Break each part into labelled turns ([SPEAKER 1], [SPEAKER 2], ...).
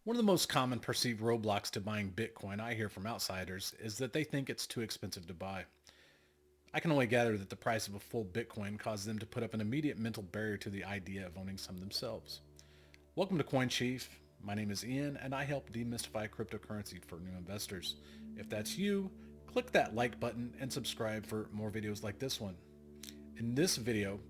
[SPEAKER 1] One of the most common perceived roadblocks to buying Bitcoin I hear from outsiders is that they think it's too expensive to buy. I can only gather that the price of a full Bitcoin causes them to put up an immediate mental barrier to the idea of owning some themselves. Welcome to Coin Chief. My name is Ian and I help demystify cryptocurrency for new investors. If that's you, click that like button and subscribe for more videos like this one. In this video,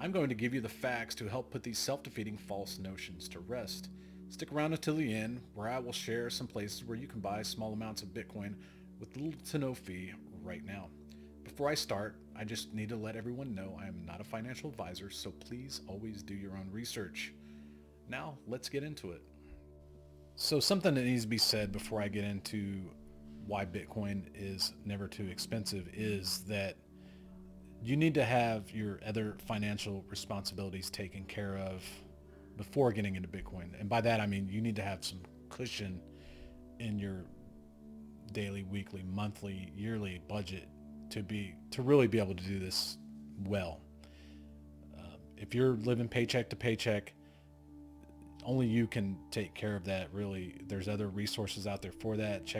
[SPEAKER 1] I'm going to give you the facts to help put these self-defeating false notions to rest. Stick around until the end, where I will share some places where you can buy small amounts of Bitcoin with little to no fee right now. Before I start, I just need to let everyone know I am not a financial advisor, so please always do your own research. Now, let's get into it. So something that needs to be said before I get into why Bitcoin is never too expensive is that you need to have your other financial responsibilities taken care of before getting into Bitcoin. And by that, I mean you need to have some cushion in your daily, weekly, monthly, yearly budget to really be able to do this well. If you're living paycheck to paycheck, only you can take care of that. Really, there's other resources out there for that.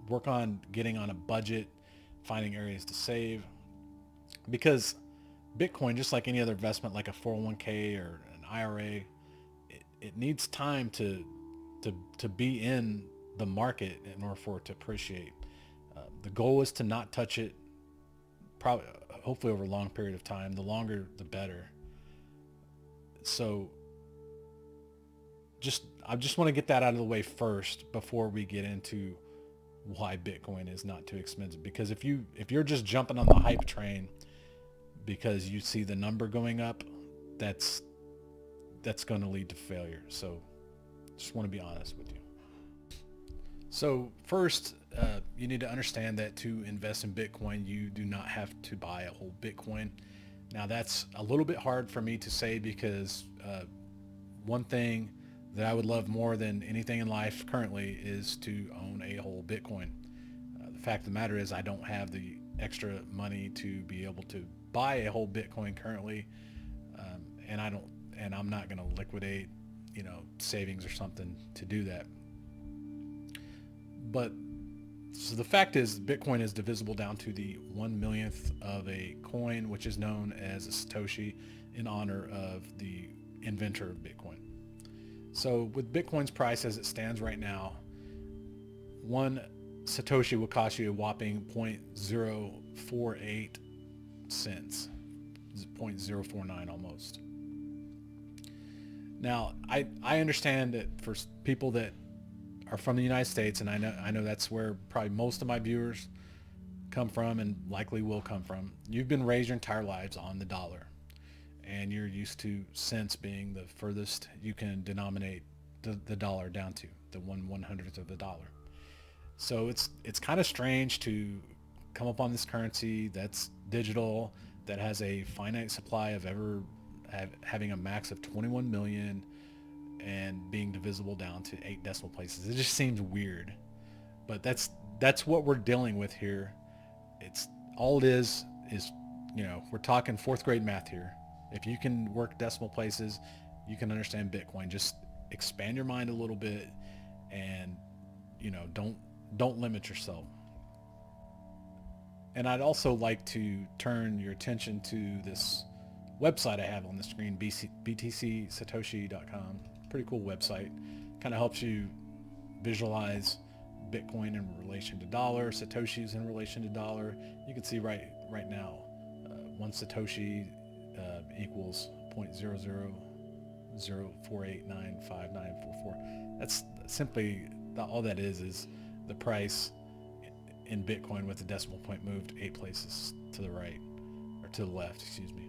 [SPEAKER 1] Work on getting on a budget, finding areas to save, because Bitcoin, just like any other investment, like a 401k or an IRA, it needs time to be in the market in order for it to appreciate. The goal is to not touch it, probably, hopefully over a long period of time. The longer, the better. So, I just want to get that out of the way first before we get into why Bitcoin is not too expensive. Because if you're just jumping on the hype train because you see the number going up, that's going to lead to failure. So just want to be honest with you. So first, you need to understand that to invest in Bitcoin, you do not have to buy a whole Bitcoin. Now that's a little bit hard for me to say because one thing that I would love more than anything in life currently is to own a whole Bitcoin. The fact of the matter is I don't have the extra money to be able to buy a whole Bitcoin currently, and I'm not going to liquidate, savings or something to do that. But so the fact is, Bitcoin is divisible down to the 1/1,000,000th of a coin, which is known as a Satoshi, in honor of the inventor of Bitcoin. So with Bitcoin's price as it stands right now, one Satoshi will cost you a whopping 0.048 cents, 0.049 almost. Now, I understand that for people that are from the United States, and I know that's where probably most of my viewers come from and likely will come from, you've been raised your entire lives on the dollar. And you're used to cents being the furthest you can denominate the dollar down to, the 1/100th of a dollar. So it's kind of strange to come up on this currency that's digital, that has a finite supply of having a max of 21 million and being divisible down to 8 decimal places. It just seems weird, but that's what we're dealing with here. It's all it is, we're talking fourth grade math here. If you can work decimal places, you can understand Bitcoin. Just expand your mind a little bit, and don't limit yourself. And I'd also like to turn your attention to this website I have on the screen, btcsatoshi.com. Pretty cool website. Kind of helps you visualize Bitcoin in relation to dollar, Satoshis in relation to dollar. You can see right now, one Satoshi equals 0.0004895944. That's simply all that is the price in Bitcoin with the decimal point moved 8 places to the right, or to the left, excuse me.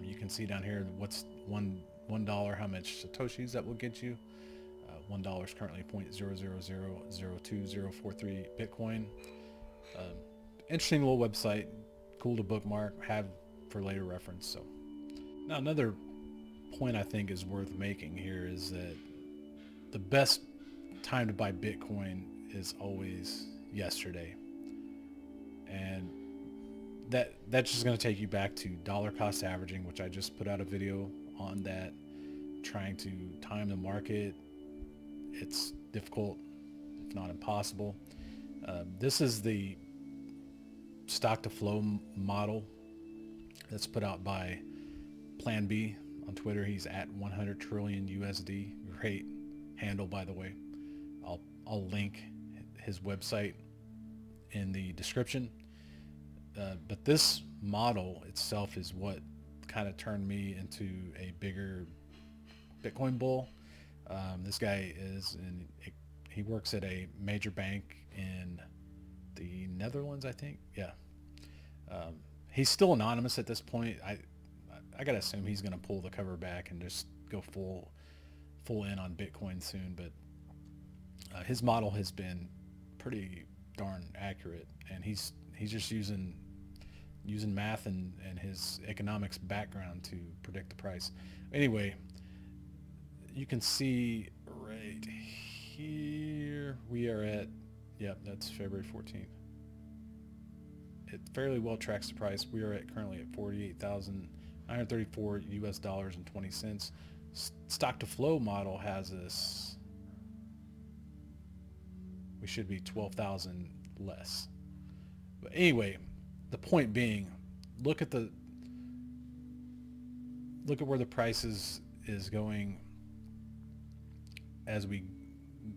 [SPEAKER 1] You can see down here what's $1, how much Satoshis that will get you. $1 is currently 0.0002043 Bitcoin. Interesting little website, cool to bookmark, have for later reference. So now another point I think is worth making here is that the best time to buy Bitcoin is always yesterday. And that's just going to take you back to dollar cost averaging, which I just put out a video on that, trying to time the market it's difficult, if not impossible. This is the stock to flow model that's put out by Plan B on Twitter. He's at 100 trillion USD. Great handle, by the way. I'll link his website in the description. But this model itself is what kind of turned me into a bigger Bitcoin bull. This guy he works at a major bank in the Netherlands, I think. Yeah. He's still anonymous at this point. I gotta assume he's gonna pull the cover back and just go full in on Bitcoin soon. But his model has been pretty darn accurate, and he's just using math and his economics background to predict the price. Anyway, you can see right here we are at, yep, that's February 14th. It fairly well tracks the price. We are currently at 48,934 US dollars and 20 cents. Stock to flow model has us, we should be 12,000 less. But anyway, the point being, look at where the price is going as we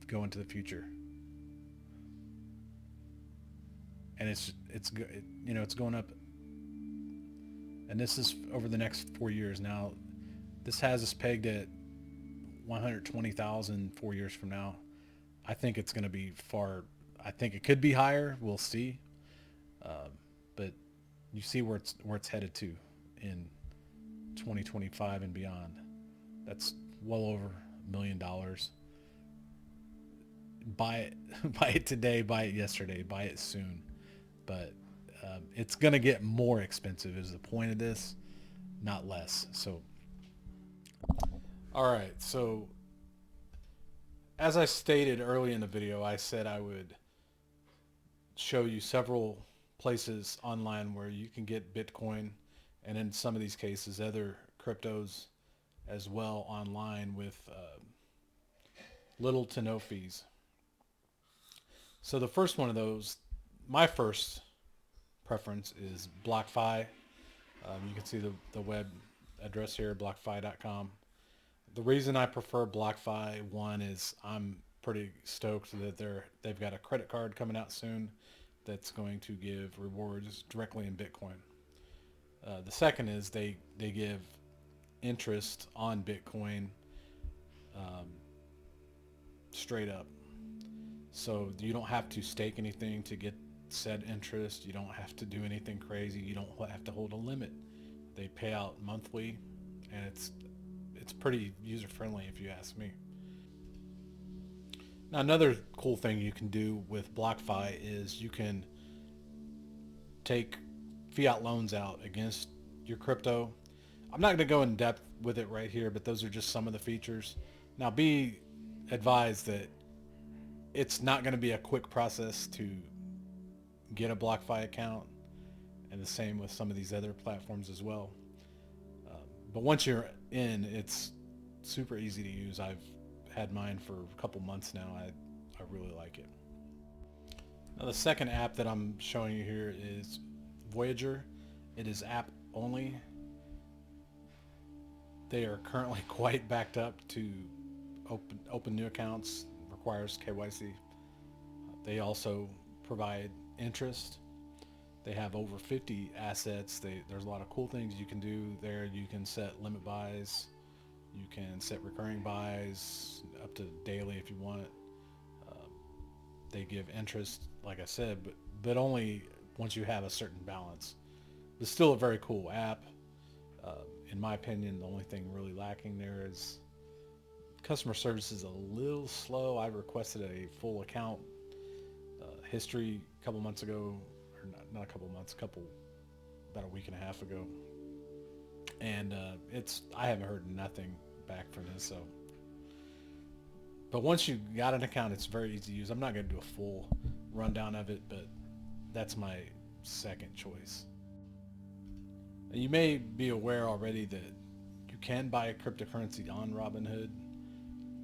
[SPEAKER 1] go into the future. And it's going up, and this is over the next 4 years. Now this has us pegged at 120,000 4 years from now. I think it's going to be I think it could be higher. We'll see. But you see where it's headed to in 2025 and beyond. That's well over $1 million. Buy it, buy it today, buy it yesterday, buy it soon. But it's going to get more expensive is the point of this, not less. So, all right. So as I stated early in the video, I said I would show you several places online where you can get Bitcoin, and in some of these cases other cryptos as well, online with little to no fees. So the first one of those, my first preference, is BlockFi. You can see the web address here, blockfi.com. The reason I prefer BlockFi, one, is I'm pretty stoked that they've got a credit card coming out soon that's going to give rewards directly in Bitcoin. The second is they give interest on Bitcoin straight up. So you don't have to stake anything to get said interest. You don't have to do anything crazy. You don't have to hold a limit. They pay out monthly, and it's pretty user friendly if you ask me. Now another cool thing you can do with BlockFi is you can take fiat loans out against your crypto. I'm not going to go in depth with it right here, but those are just some of the features. Now be advised that it's not going to be a quick process to get a BlockFi account, and the same with some of these other platforms as well. But once you're in, it's super easy to use. I've had mine for a couple months now. I really like it. Now the second app that I'm showing you here is Voyager. It is app only. They are currently quite backed up to open new accounts. Requires KYC. They also provide interest. They have over 50 assets. There's a lot of cool things you can do there. You can set limit buys. You can set recurring buys up to daily if you want it. They give interest, like I said, but only once you have a certain balance. It's still a very cool app. In my opinion, the only thing really lacking there is customer service is a little slow. I requested a full account history a couple months ago, or not a couple months, about a week and a half ago, and I haven't heard nothing back from this. So, but once you got an account, it's very easy to use. I'm not going to do a full rundown of it, but that's my second choice. And you may be aware already that you can buy cryptocurrency on Robinhood.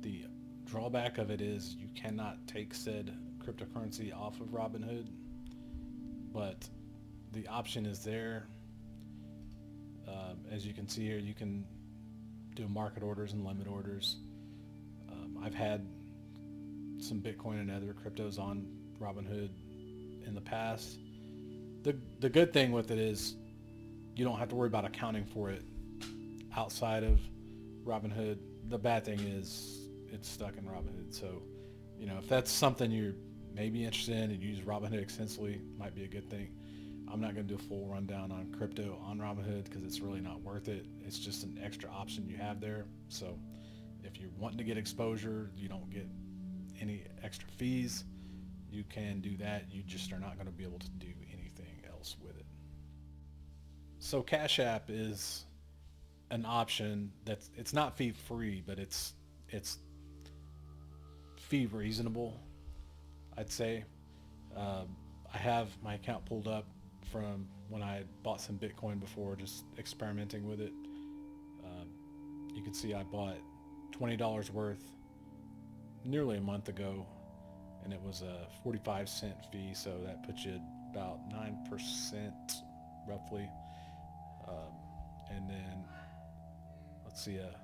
[SPEAKER 1] The drawback of it is you cannot take said cryptocurrency off of Robinhood, but the option is there. As you can see here, you can do market orders and limit orders. I've had some Bitcoin and other cryptos on Robinhood in the past. The good thing with it is you don't have to worry about accounting for it outside of Robinhood. The bad thing is it's stuck in Robinhood. So, if that's something you're maybe interested in and use Robinhood extensively, might be a good thing. I'm not going to do a full rundown on crypto on Robinhood because it's really not worth it. It's just an extra option you have there. So if you're wanting to get exposure, you don't get any extra fees. You can do that. You just are not going to be able to do anything else with it. So Cash App is an option it's not fee free, but it's fee reasonable, I'd say. I have my account pulled up from when I had bought some Bitcoin before, just experimenting with it. You can see I bought $20 worth nearly a month ago, and it was a 45-cent fee, so that puts you about 9% roughly. And then let's see, a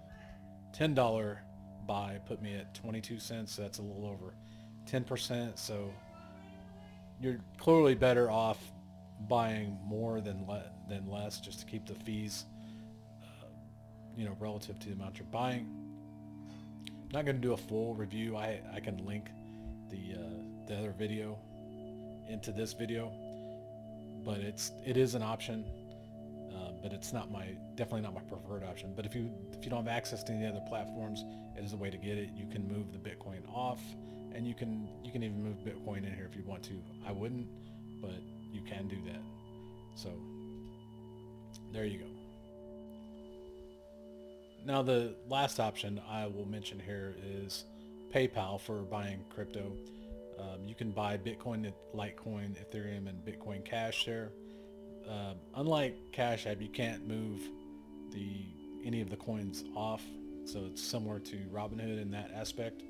[SPEAKER 1] $10 buy put me at 22 cents, so that's a little over 10%. So you're clearly better off buying more than less, just to keep the fees relative to the amount you're buying. I'm not going to do a full review. I can link the other video into this video, but it is an option, but it's definitely not my preferred option. But if you don't have access to any other platforms, it is a way to get it. You can move the Bitcoin off, and you can even move Bitcoin in here if you want to. I wouldn't, but you can do that. So there you go. Now the last option I will mention here is PayPal for buying crypto. You can buy Bitcoin, Litecoin, Ethereum, and Bitcoin Cash there. Unlike Cash App, you can't move any of the coins off, so it's similar to Robinhood in that aspect.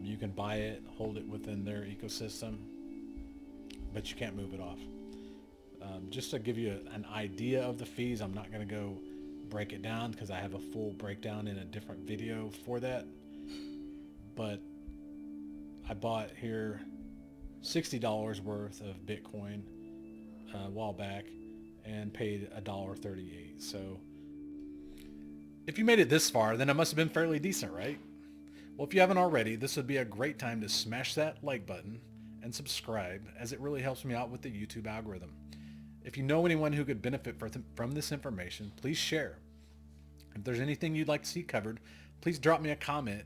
[SPEAKER 1] You can buy it, hold it within their ecosystem, but you can't move it off. Just to give you an idea of the fees, I'm not going to go break it down because I have a full breakdown in a different video for that. But I bought here $60 worth of Bitcoin a while back and paid $1.38. So if you made it this far, then it must have been fairly decent, right? Well, if you haven't already, this would be a great time to smash that like button and subscribe, as it really helps me out with the YouTube algorithm. If you know anyone who could benefit from this information, please share. If there's anything you'd like to see covered, please drop me a comment,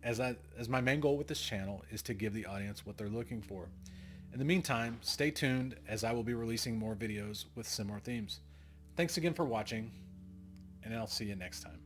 [SPEAKER 1] as my main goal with this channel is to give the audience what they're looking for. In the meantime, stay tuned, as I will be releasing more videos with similar themes. Thanks again for watching, and I'll see you next time.